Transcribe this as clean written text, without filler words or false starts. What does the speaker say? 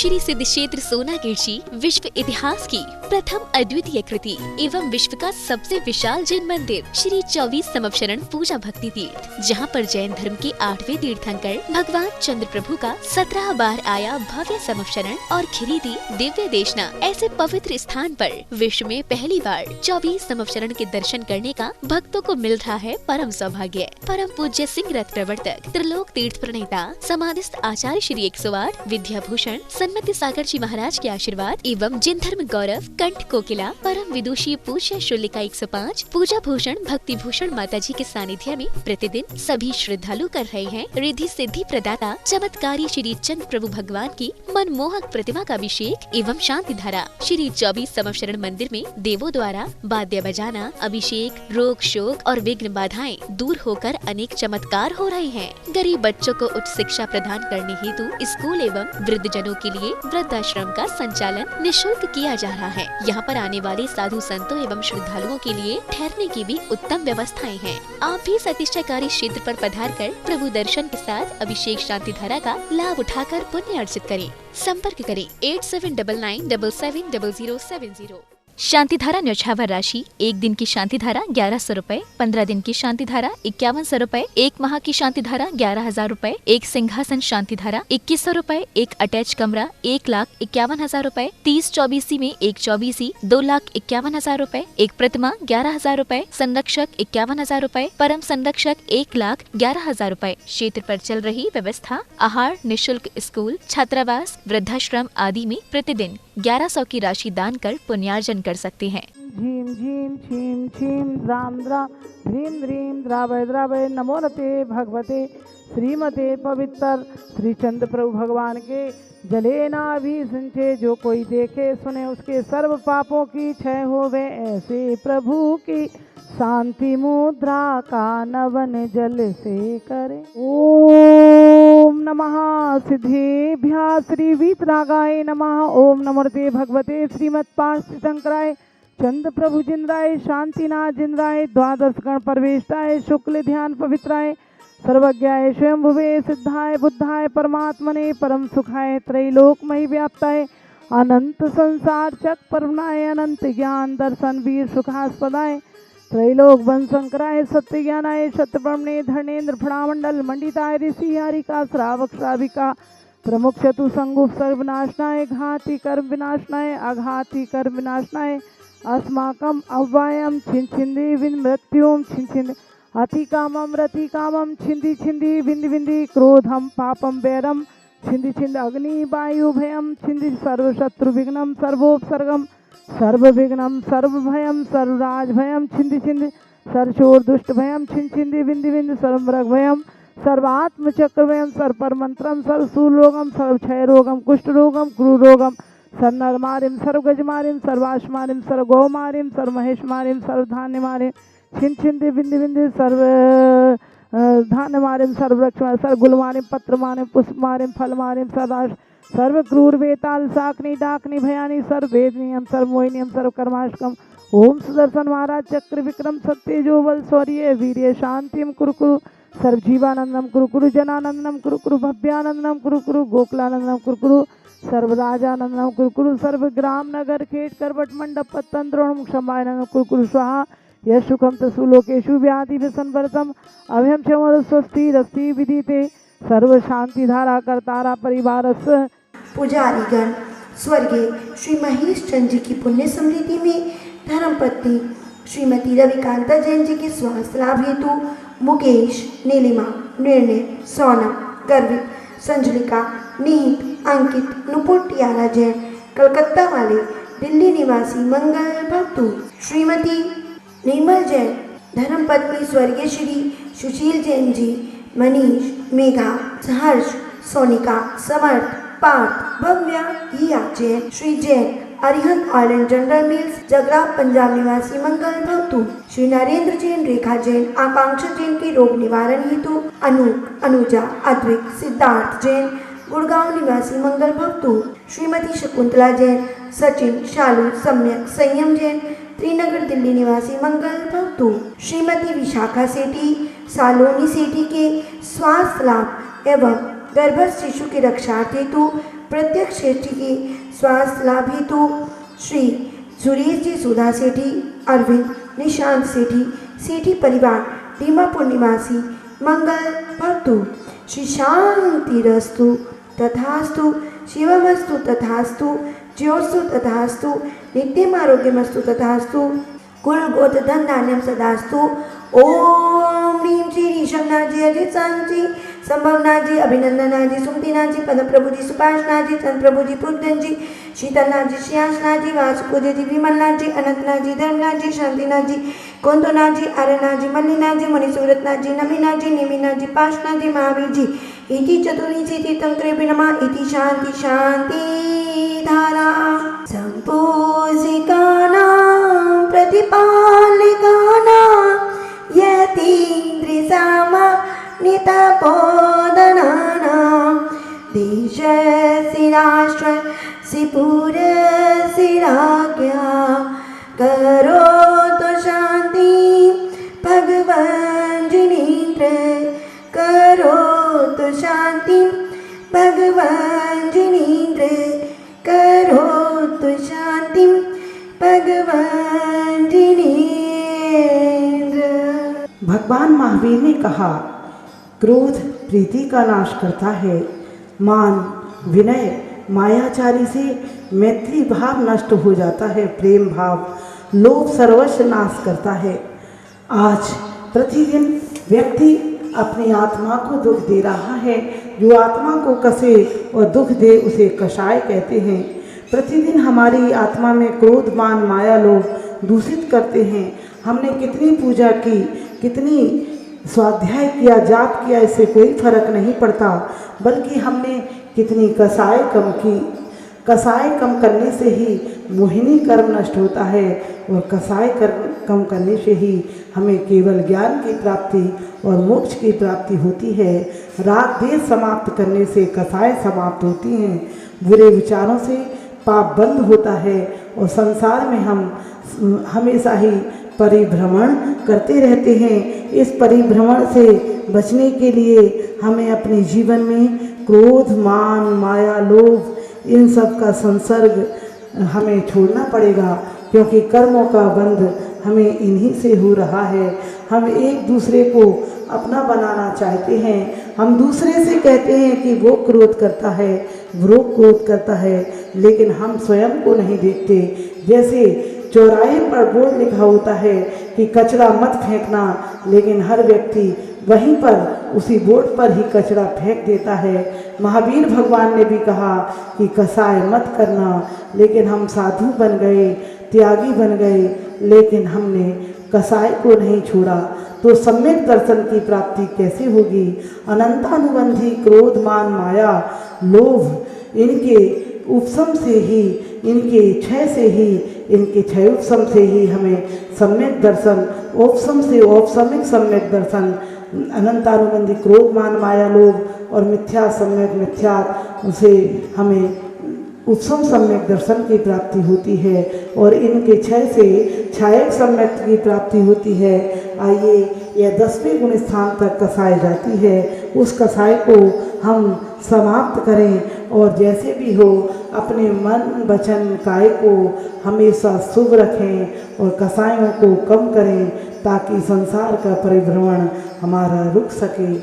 श्री सिद्ध क्षेत्र सोनागिर जी विश्व इतिहास की प्रथम अद्वितीय कृति एवं विश्व का सबसे विशाल जैन मंदिर श्री 24 समवशरण पूजा भक्ति तीर्थ, जहां पर जैन धर्म के 8वें तीर्थंकर भगवान चंद्र प्रभु का 17 बार आया भव्य समवशरण और खिरीदी दिव्य देशना ऐसे पवित्र स्थान पर विश्व में पहली बार 24 समवशरण के दर्शन करने का भक्तों को मिल रहा है परम सौभाग्य। परम पूज्य सिंह रथ प्रवर्तक त्रिलोक तीर्थ प्रणेता समाधिस्थ आचार्य श्री 108 विद्याभूषण सन्मति सागर जी महाराज के आशीर्वाद एवं जिन धर्म गौरव कंठ कोकिला परम विदुषी पूज्य शुल्लिका 105 पूजा भूषण भक्ति भूषण माता जी के सानिध्य में प्रतिदिन सभी श्रद्धालु कर रहे हैं रिद्धि सिद्धि प्रदाता चमत्कारी श्री चंद्र प्रभु भगवान की मनमोहक प्रतिमा का अभिषेक एवं शांति धारा। श्री 24 समवशरण मंदिर में देवों द्वारा वाद्य बजाना, अभिषेक, रोग शोक और विघ्न बाधाएं दूर होकर अनेक चमत्कार हो रहे हैं। गरीब बच्चों को उच्च शिक्षा प्रदान करने हेतु स्कूल एवं वृद्ध जनों के लिए वृद्धाश्रम का संचालन निःशुल्क किया जा रहा है। यहाँ पर आने वाले साधु संतों एवं श्रद्धालुओं के लिए ठहरने की भी उत्तम व्यवस्थाएं हैं। आप भी सतीक्षाकारी क्षेत्र पर पधार कर प्रभु दर्शन के साथ अभिषेक शांति धारा का लाभ उठाकर पुण्य अर्जित करें। संपर्क करें 8799770070। शांति धारा न्यौछावर राशि 1 दिन की शांति धारा 1100 रूपए, 15 दिन की शांति धारा 5100 रूपए, 1 माह की शांति धारा 11,000 रूपए, 1 सिंहासन शांति धारा 2100 रूपए, 1 अटैच कमरा 1,51,000 रूपए, 30 चौबीसी में 1 चौबीसी 2,51,000 रूपए, 1 प्रतिमा 11,000 रूपए, संरक्षक 51,000 रूपए, परम संरक्षक 1,11,000 रूपए। क्षेत्र पर चल रही व्यवस्था आहार निःशुल्क स्कूल छात्रावास वृद्धाश्रम आदि में प्रतिदिन 1100 की राशि दान कर पुण्यार्जन कर सकते हैं। झीम झीम छीम छीम द्राम द्रा ह्रीम ह्रीम द्रावय द्रावय नमो नते भगवते श्रीमते पवित्र श्री चंद्र प्रभु भगवान के जले नाभिषिंचे। जो कोई देखे सुने उसके सर्व पापों की क्षय होवे, ऐसे प्रभु की शांति मुद्रा का नवन जल से करे। ओम नमः सिद्धेभ्यः श्री वीतरागाय नमः। ओम नमोते भगवते श्रीमत् पार्श्वशंकराय चंद्र प्रभु जिंद्राय शांतिनाथ जिंद्राय द्वादश गण परवेष्टाय शुक्ल ध्यान पवित्राय सर्वज्ञाय स्वयंभुवे सिद्धाय बुद्धाय परमात्मने परम सुखाय त्रैलोकमयी व्याप्ताय अनंत संसार चक परमनाय अनंत ज्ञान दर्शन वीर सुखास्पदाय त्रैलोक वंशंकराय सत्य ज्ञानाय सत्य ब्रह्मणे धर्णेन्द्र फणामंडल मंडिताय ऋषि हारिका श्रावक श्राविका प्रमुख चतु संगुप सर्व विनाशनाय घाति कर्म विनाशनाय अघाति कर्म विनाशनाय अस्माकम अव्वायम छिंछिंदी विन मृत्युम छिंछिंद अति कामम रति कामम छिंदी छिंदी विंदी विंदी क्रोधम पापम वैरम छिंदी छिंद अग्नि वायु भयम छिंदी सर्व शत्रु विघ्नम सर्वोपसर्गम सर्व विघ्नम सर्व भयम सर्वराज भयम छिंदी छिंदी सर्वशोर दुष्ट भयम छिंद छिंदी विंदी विंदी सर्वमृग भयम सर्वात्म चक्र भयम सर्पर मंत्रम सर्वसूल रोगम सर्वक्षय रोगम कुष्ठ रोगम गुरु रोगम सर्वनरमारिम सर्वगजमारिम सर्वाश्मारिम सर्वगौमारिम सर्वमहेशमारिम सर्वधान्यमारिम छिंद छिंदी विंदी विंदी सर्व धान्यमारिम सर्ववृक्ष सर्वगुलमारिम पत्रमारिम पुष्पमारिम फलमारिम सर्वाश सर्व क्रूर वेताल साकनी डाकनी भयानी सर्व वेदनियम सर्व मोहिनियम सर्व कर्माष्टकम। ओम सुदर्शन महाराज चक्र विक्रम सत्यजो बल शौर्य वीर्य शांतिम कुरु कुरु सर्व जीवानंदम कुरु कुरु जनानंदम कुरु कुरु भव्यानंदम कुरु कुरु गोकुलानंदम कुरु कुरु सर्व राजानंदम कुरु कुरु सर्व ग्राम नगर खेट करवट मंडप पत्तन द्रोण क्षमानंदम कुरु कुरु स्वाहा यश सुखम तसु लोकेशु व्याधि विसंवर्तम अभयम क्षम स्वस्ति रस्ति विदिते सर्व शांति धारा करतारा परिवार पुजारीगण स्वर्गीय श्री महेश चंद्र जी की पुण्य समृद्धि में धर्मपत्नी श्रीमती रविकांता जैन जी के स्वास्थ्य लाभ हेतु मुकेश नीलिमा निर्णय सोनम गर्वित संजुलिका निहित अंकित नुपुर टियारा जैन कलकत्ता वाले दिल्ली निवासी मंगल भक्तु श्रीमती निर्मल जैन धर्मपत्नी स्वर्गीय श्री सुशील जैन जी मनीष मेघा हर्ष सोनिका समर्थ पार्थ भव्य हिया Jain Shri Jain Arihant oil and general mills जगरा Punjab निवासी मंगल भक्तु श्री नरेंद्र जैन रेखा जैन आकांक्षा जैन के रोग निवारण हेतु अनूप अनुजा अद्विक सिद्धार्थ जैन गुड़गांव निवासी मंगल भक्तु श्रीमती शकुंतला जैन सचिन शालू सम्यक संयम जैन त्रिनगर दिल्ली निवासी मंगल भक्तु श्रीमती विशाखा सेठी सालोनी सेठी के स्वास्थ्य लाभ एवं गर्भस्थ शिशु की रक्षा हेतु प्रत्यक्ष सेठी के स्वास्थ्य लाभ हेतु श्री सुरेश जी सुधा सेठी, अरविंद निशांत सेठी, सेठी परिवार दीमापुर निवासी मंगल भवतु। श्री शांतिरस्तु तथास्तु, शिवमस्तु तथास्तु, ज्योस्तु तथास्तु, नित्यम आरोग्यमस्तु तथास्तु, कुल गोत्र धन धान्यम सदास्तु। ओम ह्रीं श्री ऋषभनाथ जी, अजित सांग जी, संभवनाथ जी, अभिनंदनाथ जी, सुमतिनाथ जी, पद्म प्रभु जी, सुभाषनाथ जी, चंद्र प्रभु जी, पूजन जी, शीतलनाथ जी, श्रेयांशनाथ जी, वासुपूज्य जी, विमलनाथ जी, अनंतनाथ जी, धर्मनाथ जी, शांतिनाथ जी, कुंदनाथ जी, आर्यनाथ जी, मल्लीनाथ जी, मणिसूरतनाथ जी, नमीनाथ जी, नेमिनाथ जी, पाशनाथ जी, महावीर जी, इति चतुर्विंशति तीर्थंकरेभ्यो नमः। इति शांति शांति धारा संपूजिकानां प्रतिपालिकानां यतीन्द्रियसामा नितपोदनानां देशस्य राष्ट्रस्य पुरस्य राज्ञा करोतु शान्ति भगवान् जिनेन्द्र, करोतु शान्ति भगवान् जिनेन्द्र, करोतु शान्ति भगवान् जिनेन्द्र। भगवान महावीर ने कहा, क्रोध प्रीति का नाश करता है, मान विनय मायाचारी से मैत्री भाव नष्ट हो जाता है, प्रेम भाव लोभ सर्वस्व नाश करता है। आज प्रतिदिन व्यक्ति अपनी आत्मा को दुख दे रहा है। जो आत्मा को कसे और दुख दे उसे कषाय कहते हैं। प्रतिदिन हमारी आत्मा में क्रोध मान माया लोभ दूषित करते हैं। हमने कितनी पूजा की, कितनी स्वाध्याय किया, जाप किया, इससे कोई फर्क नहीं पड़ता, बल्कि हमने कितनी कसाय कम की। कसाय कम करने से ही मोहिनी कर्म नष्ट होता है और कसाय कर्म कम करने से ही हमें केवल ज्ञान की प्राप्ति और मोक्ष की प्राप्ति होती है। राग द्वेष समाप्त करने से कसाय समाप्त होती हैं। बुरे विचारों से पाप बंद होता है और संसार में हम हमेशा ही परिभ्रमण करते रहते हैं। इस परिभ्रमण से बचने के लिए हमें अपने जीवन में क्रोध मान माया लोभ इन सब का संसर्ग हमें छोड़ना पड़ेगा, क्योंकि कर्मों का बंध हमें इन्हीं से हो रहा है। हम एक दूसरे को अपना बनाना चाहते हैं। हम दूसरे से कहते हैं कि वो क्रोध करता है, वो क्रोध करता है, लेकिन हम स्वयं को नहीं देखते। जैसे चौराहे पर बोर्ड लिखा होता है कि कचरा मत फेंकना, लेकिन हर व्यक्ति वहीं पर उसी बोर्ड पर ही कचरा फेंक देता है। महावीर भगवान ने भी कहा कि कसाय मत करना, लेकिन हम साधु बन गए, त्यागी बन गए, लेकिन हमने कसाय को नहीं छोड़ा। तो सम्यक दर्शन की प्राप्ति कैसे होगी? अनंतानुबंधी क्रोध मान माया लोभ इनके उपशम से ही, इनके क्षय से ही, इनके क्षय उपशम से ही हमें सम्यक दर्शन, उपशम से औपशमिक सम्यक दर्शन, अनंतानुबंधी क्रोध मान माया लोभ और मिथ्या सम्यक मिथ्या उसे हमें उपशम सम्यक दर्शन की प्राप्ति होती है और इनके क्षय से छायक सम्यक की प्राप्ति होती है। आइए यह 10वें गुण स्थान तक कसाई जाती है, उस कसाई को हम समाप्त करें और जैसे भी हो अपने मन वचन काय को हमेशा शुभ रखें और कसायों को कम करें, ताकि संसार का परिभ्रमण हमारा रुक सके।